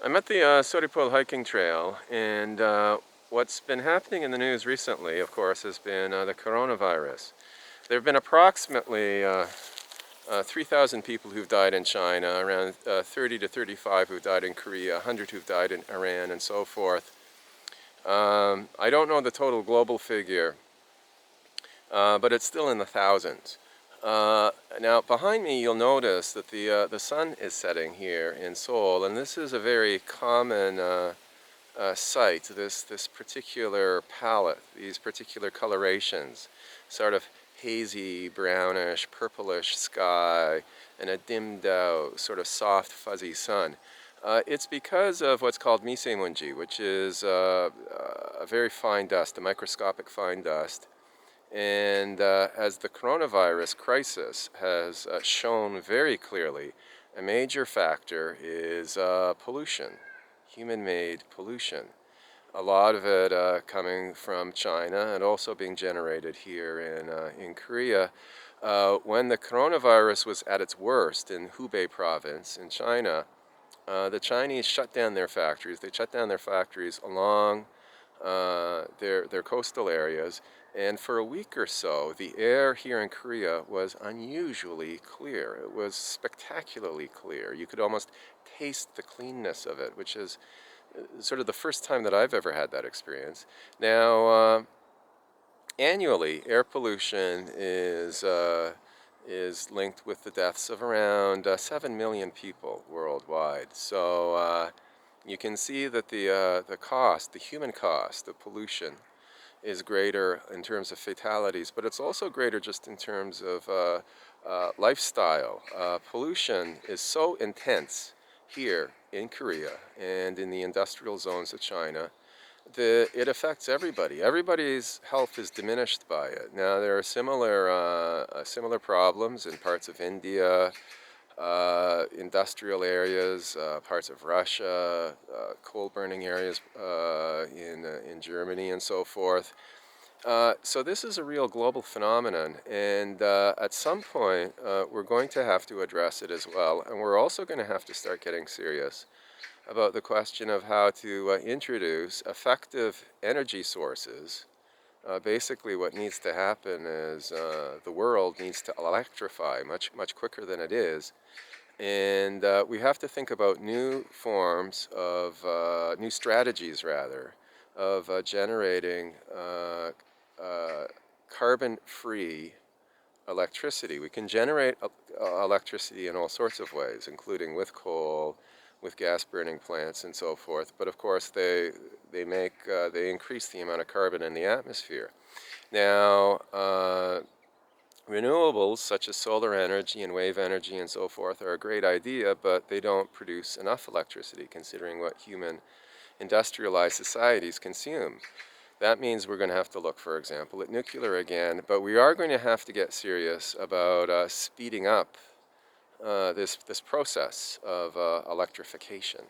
I'm at the Soripol hiking trail, and what's been happening in the news recently, of course, has been the coronavirus. There have been approximately 3,000 people who've died in China, around 30 to 35 who've died in Korea, 100 who've died in Iran, and so forth. I don't know the total global figure, but it's still in the thousands. Now, behind me, you'll notice that the sun is setting here in Seoul, and this is a very common sight. This particular palette, these particular colorations, sort of hazy, brownish, purplish sky, and a dimmed out, sort of soft, fuzzy sun. It's because of what's called misemunji, which is a very fine dust, a microscopic fine dust. And as the coronavirus crisis has shown very clearly, a major factor is pollution, human-made pollution. A lot of it coming from China and also being generated here in Korea. When the coronavirus was at its worst in Hubei province in China, the Chinese shut down their factories. They shut down their factories along their coastal areas. And for a week or so, the air here in Korea was unusually clear. It was spectacularly clear. You could almost taste the cleanness of it, which is sort of the first time that I've ever had that experience. Now, annually, air pollution is linked with the deaths of around 7 million people worldwide. So you can see that the cost, the human cost of pollution, is greater in terms of fatalities, but it's also greater just in terms of lifestyle. Pollution is so intense here in Korea and in the industrial zones of China that it affects everybody. Everybody's health is diminished by it. Now, there are similar problems in parts of India, industrial areas, parts of Russia, coal-burning areas in Germany, and so forth. So this is a real global phenomenon, and at some point we're going to have to address it as well, and we're also going to have to start getting serious about the question of how to introduce effective energy sources. Basically, what needs to happen is the world needs to electrify much quicker than it is. And we have to think about new forms of, new strategies rather, of generating carbon-free electricity. We can generate electricity in all sorts of ways, including with coal, with gas-burning plants, and so forth. But of course, they increase the amount of carbon in the atmosphere. Now, renewables such as solar energy and wave energy and so forth are a great idea, but they don't produce enough electricity considering what human industrialized societies consume. That means we're going to have to look, for example, at nuclear again, but we are going to have to get serious about speeding up this process of electrification.